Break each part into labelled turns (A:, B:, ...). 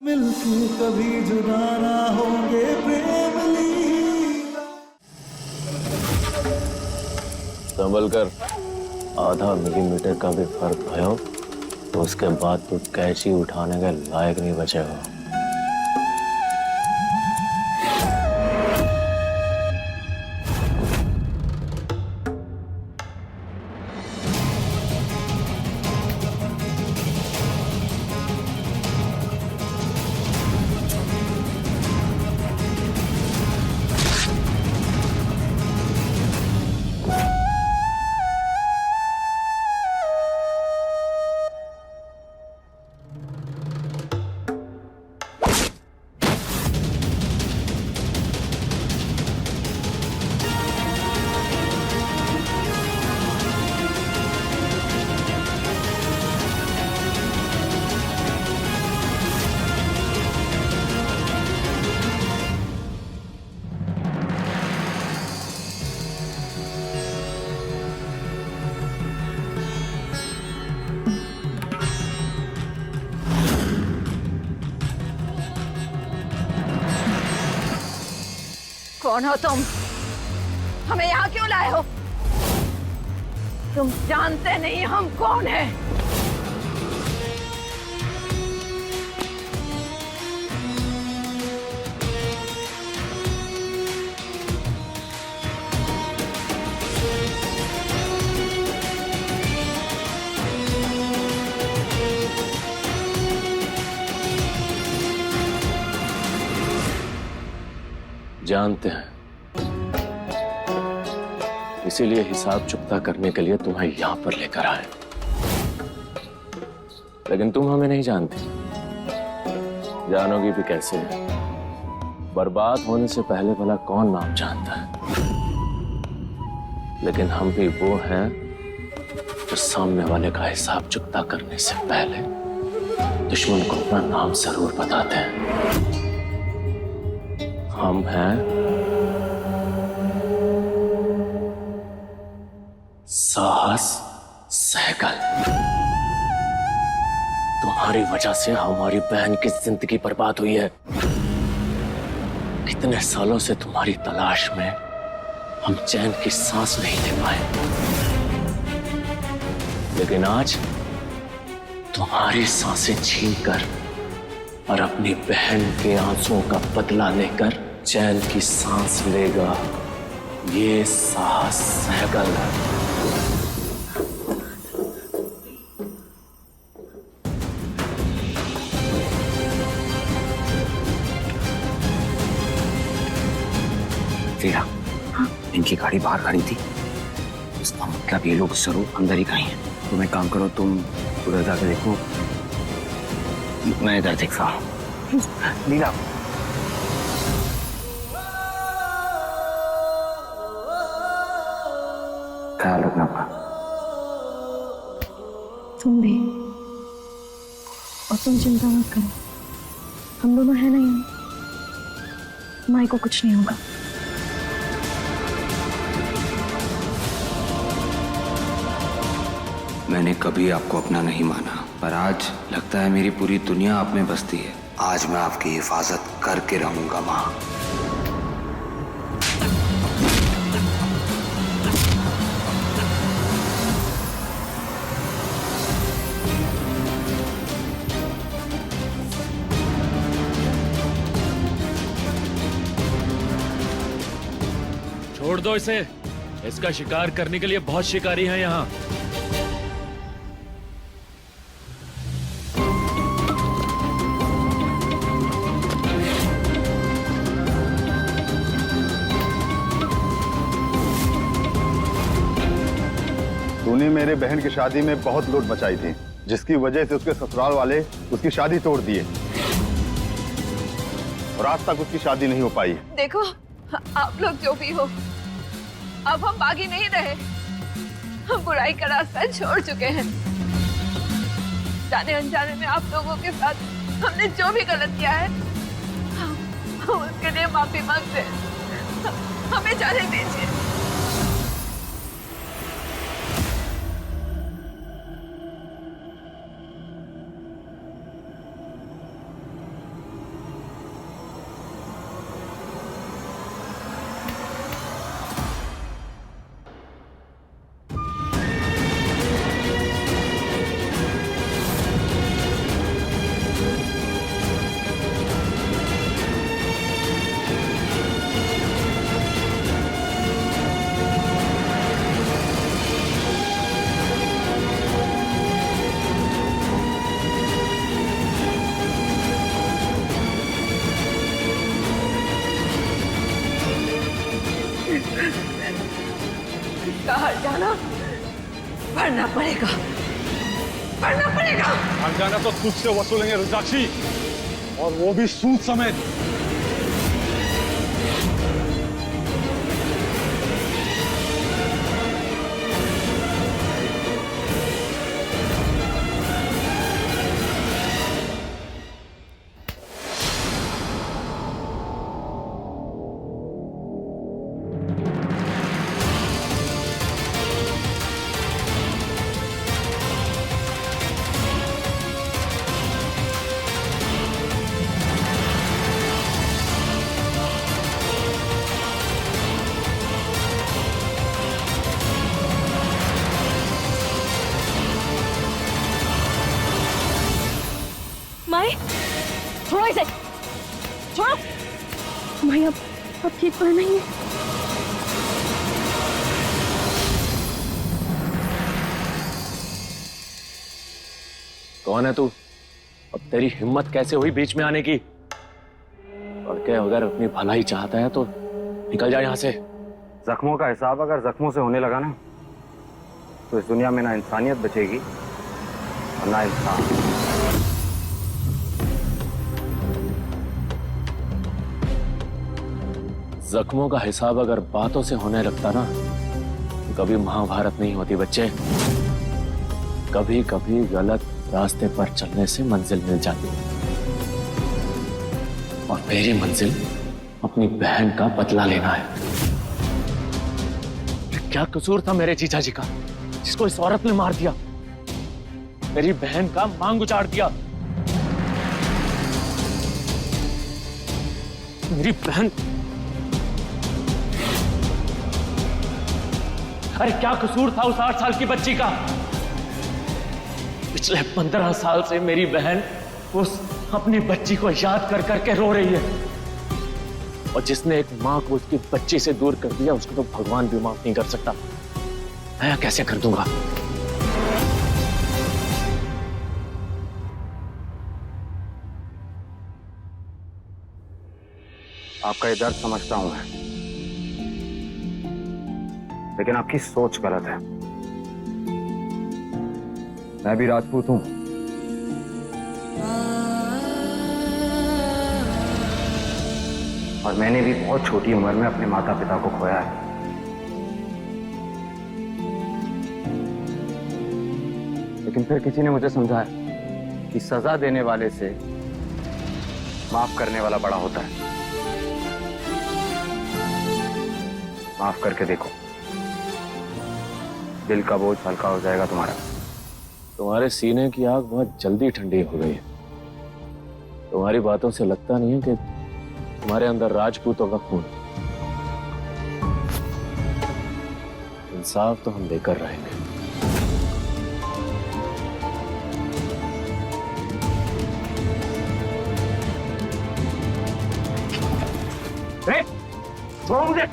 A: मिलके कभी जुदा ना होंगे प्रेम लीला।
B: संभल कर, आधा मिलीमीटर का भी फर्क भयो तो उसके बाद तू कैंची उठाने के लायक नहीं बचेगा।
C: कौन हो तुम? हमें यहाँ क्यों लाए हो? तुम जानते नहीं हम कौन हैं?
B: जानते हैं, इसीलिए हिसाब चुकता करने के लिए तुम्हें यहां पर लेकर आए। लेकिन तुम हमें नहीं जानती, जानोगी भी कैसे? बर्बाद होने से पहले भला कौन नाम जानता है? लेकिन हम भी वो हैं जो सामने वाले का हिसाब चुकता करने से पहले दुश्मन को अपना नाम जरूर बताते हैं। हम हैं साहस सहगल। तुम्हारी वजह से हमारी बहन की जिंदगी बर्बाद हुई है। कितने सालों से तुम्हारी तलाश में हम चैन की सांस नहीं ले पाए, लेकिन आज तुम्हारी सांसें छीनकर और अपनी बहन के आंसुओं का बदला लेकर चैन की सांस लेगा ये साहस सहगल।
D: रीना, हाँ? इनकी गाड़ी बाहर खड़ी थी, इसका मतलब ये लोग जरूर अंदर ही कहीं हैं। तुम एक काम करो, तुम उधर जाके देखो, मैं इधर देखता हूँ। रीना, ख्याल रखना अपना।
C: तुम भी, और तुम चिंता मत करो, हम दोनों हैं ना यहाँ। माई को कुछ नहीं होगा।
D: मैंने कभी आपको अपना नहीं माना, पर आज लगता है मेरी पूरी दुनिया आप में बसती है। आज मैं आपकी हिफाजत करके रहूंगा माँ।
E: छोड़ दो इसे, इसका शिकार करने के लिए बहुत शिकारी हैं यहाँ।
F: तूने मेरे बहन की शादी में बहुत लूट मचाई थी, जिसकी वजह से उसके ससुराल वाले उसकी शादी तोड़ दिए और आज तक उसकी शादी नहीं हो पाई।
C: देखो, आप लोग जो भी हो, अब हम बागी नहीं रहे। हम बुराई का रास्ता छोड़ चुके हैं। जाने अनजाने में आप लोगों के साथ हमने जो भी गलत किया है, हम उसके लिए माफी मांगते हैं। हमें जाने दीजिए। का हर जाना भरना पड़ेगा, भरना पड़ेगा।
F: हर जाना तो तुझसे वसूलेंगे रुद्राक्षी, और वो भी सूद समेत।
G: माई छोड़ो इसे, छोड़ो। माई अब ठीक तो नहीं है।
B: कौन है तू? अब तेरी हिम्मत कैसे हुई बीच में आने की? और क्या, अगर अपनी भलाई चाहता है तो निकल जा यहाँ से।
D: जख्मों का हिसाब अगर जख्मों से होने लगा ना, तो इस दुनिया में ना इंसानियत बचेगी और ना इंसान।
B: जख्मों का हिसाब अगर बातों से होने लगता ना, तो कभी महाभारत नहीं होती बच्चे। कभी कभी गलत रास्ते पर चलने से मंजिल मिल जाती है, और मेरी मंजिल अपनी बहन का बदला लेना है। क्या कसूर था मेरे जीजा जी का, जिसको इस औरत ने मार दिया? मेरी बहन का मांग उजाड़ दिया। मेरी बहन, अरे क्या कसूर था उस 8 साल की बच्ची का? पिछले 15 साल से मेरी बहन उस अपनी बच्ची को याद कर करके रो रही है, और जिसने एक मां को उसकी बच्ची से दूर कर दिया, उसको तो भगवान भी माफ नहीं कर सकता। मैं कैसे कर दूंगा?
D: आपका ये दर्द समझता हूं मैं, लेकिन आपकी सोच गलत है। मैं भी राजपूत हूं, और मैंने भी बहुत छोटी उम्र में अपने माता पिता को खोया है। लेकिन फिर किसी ने मुझे समझाया कि सजा देने वाले से माफ करने वाला बड़ा होता है। माफ करके देखो, दिल का बोझ हल्का हो जाएगा तुम्हारा।
B: तुम्हारे सीने की आग बहुत जल्दी ठंडी हो गई है। तुम्हारी बातों से लगता नहीं है कि तुम्हारे अंदर राजपूतों का खून। इंसाफ तो हम देकर रहेंगे।
D: छोड़ो मुझे।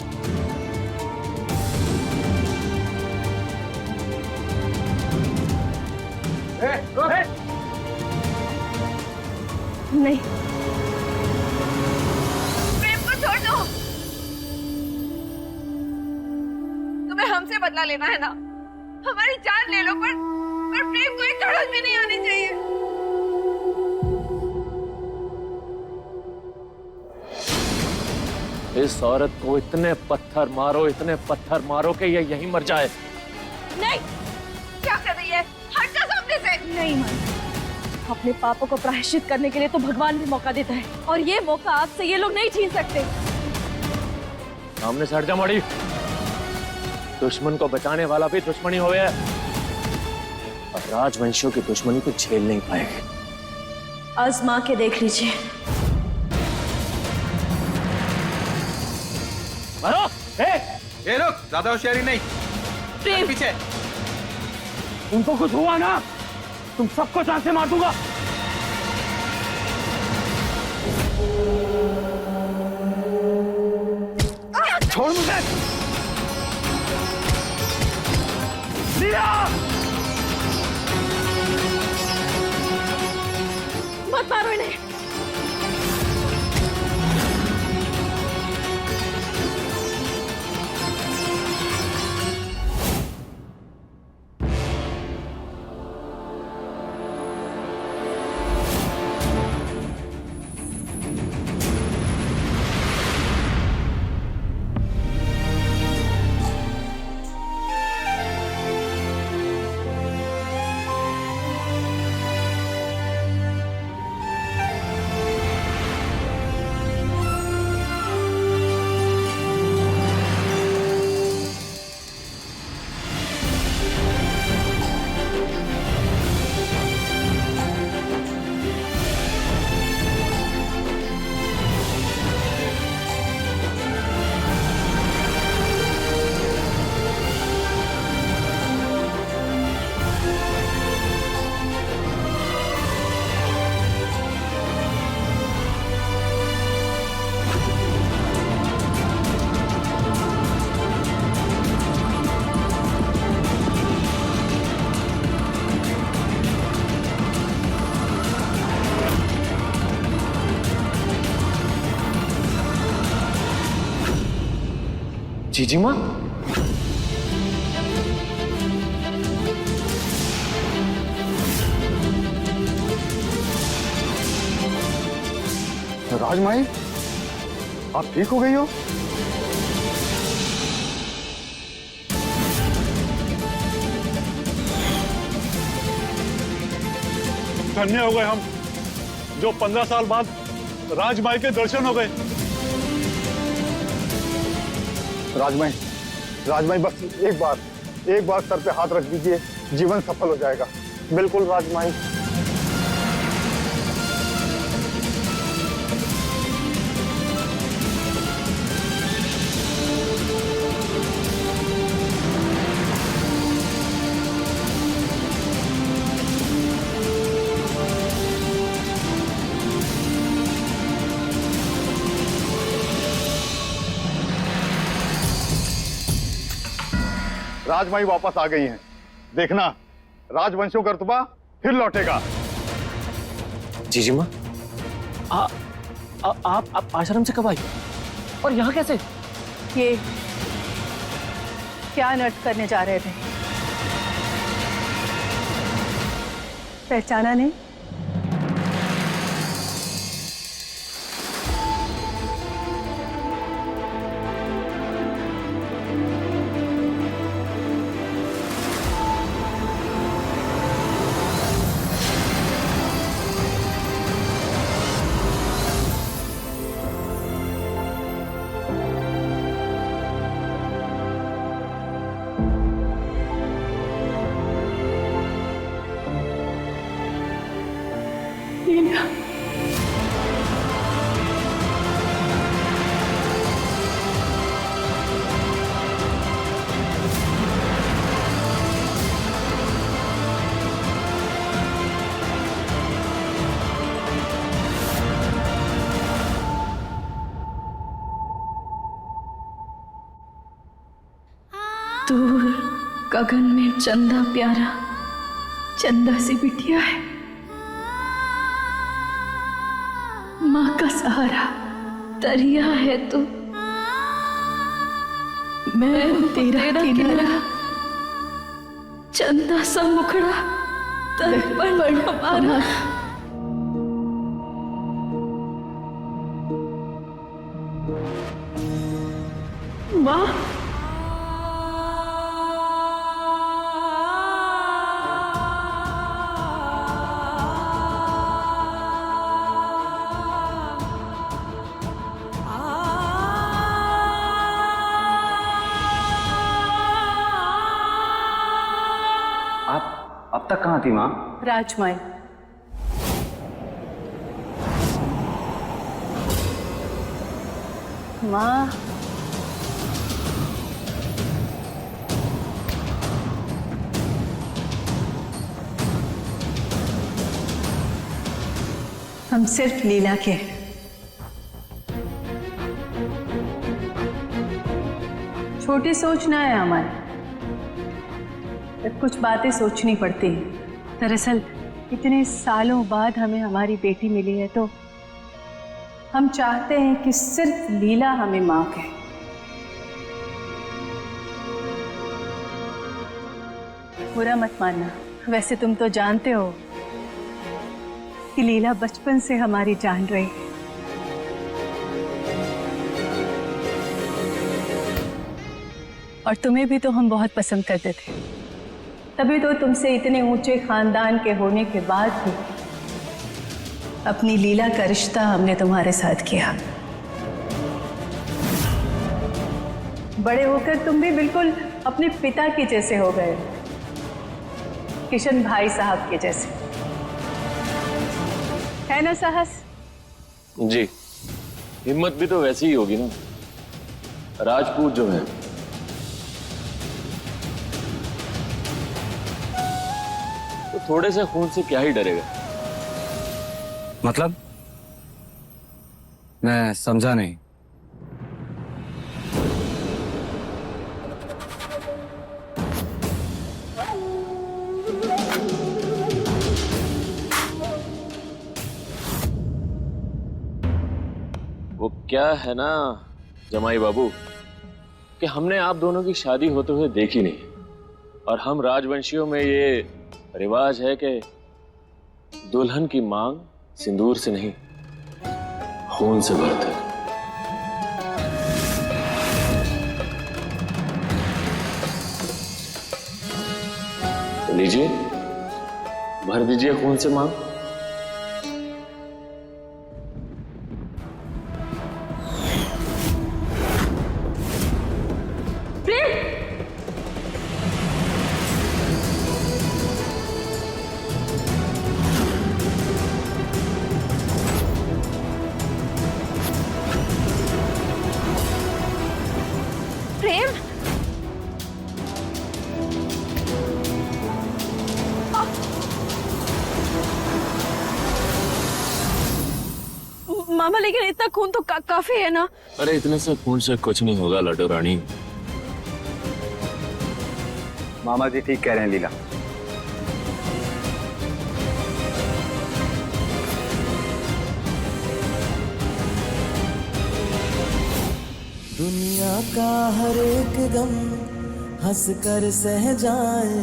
G: नहीं,
C: प्रेम को छोड़ दो। तुम्हें हमसे बदला लेना है ना? हमारी जान ले लो, पर प्रेम को एक धड़क भी नहीं आनी चाहिए।
B: इस औरत को इतने पत्थर मारो कि ये यहीं मर जाए।
G: नहीं,
C: क्या कर रही है? हट जा सामने से।
G: नहीं माई, अपने पापों को प्रायश्चित करने के लिए तो भगवान भी मौका देता है, और ये मौका आपसे ये लोग नहीं छीन सकते।
B: सामने से हट जा मड़ी। दुश्मन को बचाने वाला भी दुश्मनी हो गया, और राजवंशियों की दुश्मनी को झेल नहीं पाएगी।
G: आजमा के देख लीजिए।
B: मारो!
H: ये रुक, ज्यादा होशियारी नहीं।
G: प्रेम,
H: पीछे।
B: उनको कुछ हुआ ना, तुम सबको जान से मार दूंगा।
D: छोड़ मुझे।
G: मत मारो इन्हें।
B: जीजी माँ,
F: राजमाई, आप ठीक हो गई हो?
I: धन्य हो गए हम, जो 15 साल बाद राजमाई के दर्शन हो गए।
F: राजमाई, राजमाई, बस एक बार सर पे हाथ रख दीजिए, जीवन सफल हो जाएगा। बिल्कुल राजमाई। राजमाई वापस आ गई हैं। देखना, राजवंशों का रुतबा फिर लौटेगा।
B: जीजी माँ, आप आश्रम से कब आई और यहाँ कैसे?
G: ये क्या नट करने जा रहे थे? पहचाना नहीं?
J: दूर गगन में चंदा प्यारा, चंदा सी बिटिया है, माँ का सहारा दरिया है तू, मैं तेरा किनारा, चंदा सा मुखड़ा दर्पण हमारा। माँ,
D: आप अब तक कहाँ थी माँ?
G: राजमाई, माँ, हम सिर्फ लीला के छोटी सोच ना है हमारी, कुछ बातें सोचनी पड़ती हैं। दरअसल इतने सालों बाद हमें हमारी बेटी मिली है, तो हम चाहते हैं कि सिर्फ लीला हमें माँ कहे। बुरा मत मानना, वैसे तुम तो जानते हो कि लीला बचपन से हमारी जान रही है। और तुम्हें भी तो हम बहुत पसंद करते थे, तभी तो तुमसे इतने ऊंचे खानदान के होने के बाद भी अपनी लीला का रिश्ता हमने तुम्हारे साथ किया। बड़े होकर तुम भी बिल्कुल अपने पिता के जैसे हो गए, किशन भाई साहब के जैसे, है ना साहस?
E: जी, हिम्मत भी तो वैसी ही होगी ना, राजपूत जो है। तो थोड़े से खून से क्या ही डरेगा।
D: मतलब मैं समझा नहीं।
E: वो क्या है ना जमाई बाबू, कि हमने आप दोनों की शादी होते हुए देखी नहीं, और हम राजवंशियों में ये रिवाज है कि दुल्हन की मांग सिंदूर से नहीं, खून से भरते हैं। तो लीजिए, भर दीजिए खून से मांग।
C: प्रेम, मामा लेकिन इतना खून तो काफी है ना।
E: अरे इतने से खून से कुछ नहीं होगा लड्डू रानी।
F: मामा जी ठीक कह रहे हैं लीला।
A: दुनिया का हर एक गम हंस कर सह जाए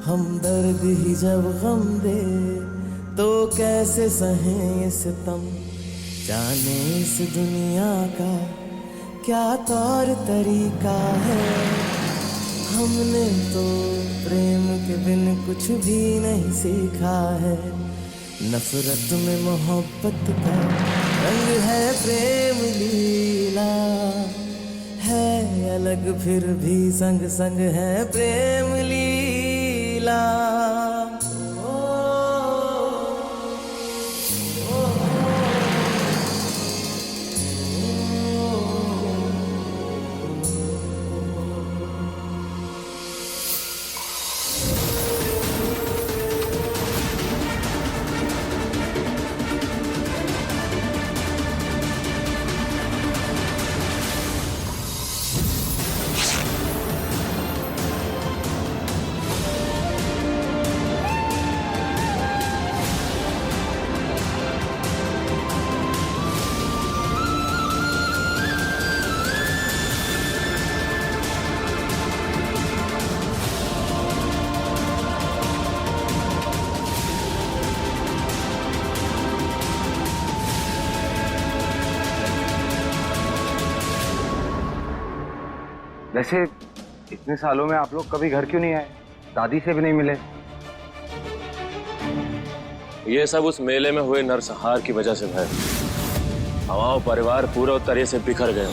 A: हम दर्द ही जब गम दे तो कैसे सहें ये सितम। जाने इस दुनिया का क्या तौर तरीका है, हमने तो प्रेम के बिन कुछ भी नहीं सीखा है। नफरत में मोहब्बत का रंग है प्रेम लीला, है अलग फिर भी संग संग है प्रेम लीला।
D: वैसे इतने सालों में आप लोग कभी घर क्यों नहीं आए? दादी से भी नहीं मिले?
E: ये सब उस मेले में हुए नरसंहार की वजह से है। हमारा परिवार पूरा तरह से बिखर गए।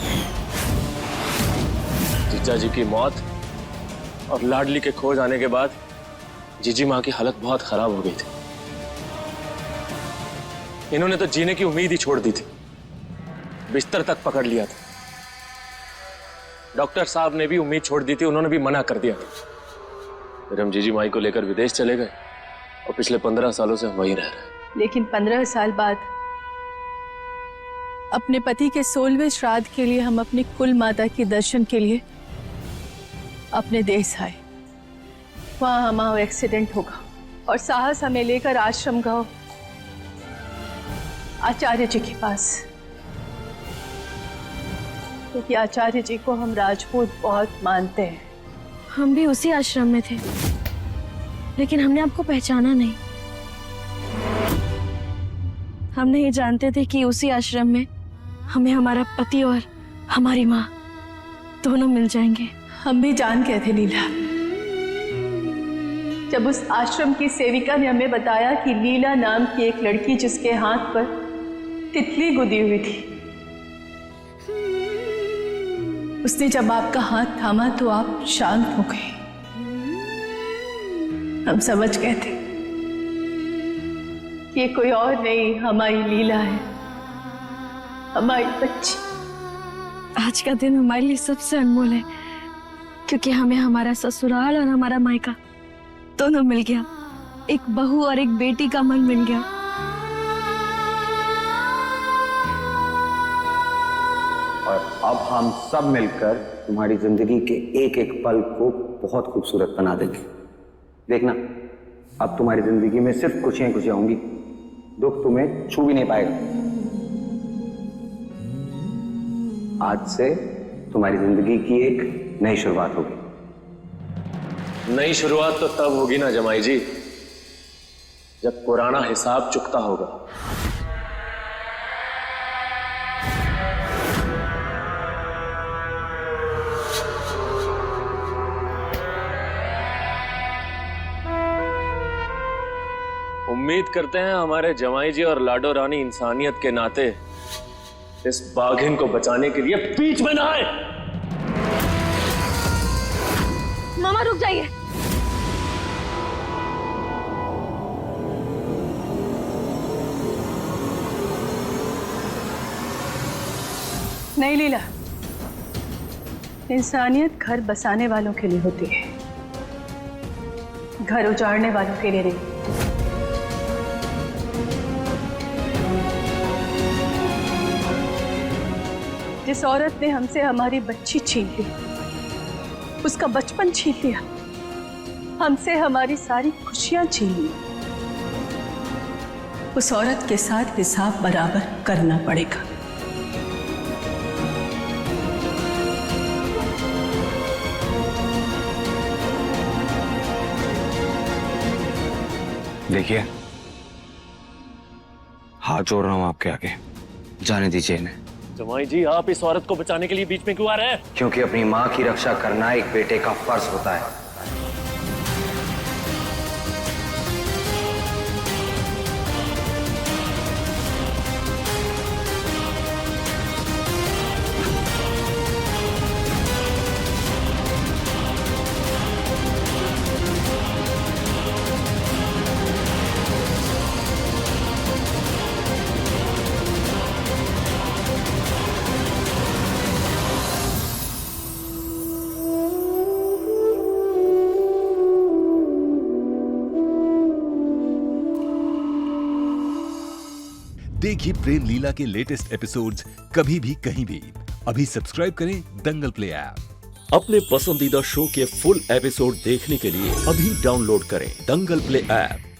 E: जीजा जी की मौत और लाडली के खो जाने के बाद जीजी माँ की हालत बहुत खराब हो गई थी। इन्होंने तो जीने की उम्मीद ही छोड़ दी थी, बिस्तर तक पकड़ लिया था। डॉक्टर साहब ने भी उम्मीद छोड़ दी थी, उन्होंने भी मना कर दिया था। फिर हम जीजी माई को लेकर विदेश चले गए और पिछले 15 सालों से हम वहीं रह रहे हैं।
G: लेकिन 15 साल बाद अपने पति के 16वें श्राद्ध के लिए हम अपनी कुल माता के दर्शन के लिए अपने देश आए। वहां हमारा एक्सीडेंट होगा और साहस हमें लेकर आश्रम गांव आचार्य जी के पास, क्योंकि आचार्य जी को हम राजपूत बहुत मानते हैं।
J: हम भी उसी आश्रम में थे, लेकिन हमने आपको पहचाना नहीं। हम नहीं जानते थे कि उसी आश्रम में हमें हमारा पति और हमारी माँ दोनों मिल जाएंगे।
G: हम भी जान गए थे लीला, जब उस आश्रम की सेविका ने हमें बताया कि लीला नाम की एक लड़की जिसके हाथ पर तितली गुदी हुई थी, उसने जब आपका हाथ थामा तो आप शांत हो गए। हम समझ गए थे कि ये कोई और नहीं, हमारी लीला है, हमारी बच्ची।
J: आज का दिन हमारे लिए सबसे अनमोल है, क्योंकि हमें हमारा ससुराल और हमारा मायका दोनों मिल गया। एक बहू और एक बेटी का मन मिल गया।
D: और अब हम सब मिलकर तुम्हारी जिंदगी के एक एक पल को बहुत खूबसूरत बना देंगे। देखना, अब तुम्हारी जिंदगी में सिर्फ खुशियां खुशियां होंगी, दुख तुम्हें छू भी नहीं पाएगा। आज से तुम्हारी जिंदगी की एक नई शुरुआत होगी।
E: नई शुरुआत तो तब होगी ना जमाई जी, जब पुराना हिसाब चुकता होगा। उम्मीद करते हैं हमारे जमाई जी और लाडो रानी इंसानियत के नाते इस बाघिन को बचाने के लिए बीच में ना आए।
J: मामा रुक जाइए।
G: नहीं लीला, इंसानियत घर बसाने वालों के लिए होती है, घर उजाड़ने वालों के लिए नहीं। जिस औरत ने हमसे हमारी बच्ची छीन ली, उसका बचपन छीन लिया, हमसे हमारी सारी खुशियां छीन ली, उस औरत के साथ हिसाब बराबर करना पड़ेगा।
D: देखिए, हाथ जोड़ रहा हूं आपके आगे, जाने दीजिए इन्हें।
E: जमाई जी, आप इस औरत को बचाने के लिए बीच में क्यों आ रहे हैं?
D: क्योंकि अपनी मां की रक्षा करना एक बेटे का फर्ज होता है।
K: देखिए प्रेम लीला के लेटेस्ट एपिसोड्स कभी भी कहीं भी। अभी सब्सक्राइब करें दंगल प्ले ऐप।
L: अपने पसंदीदा शो के फुल एपिसोड देखने के लिए अभी डाउनलोड करें दंगल प्ले ऐप।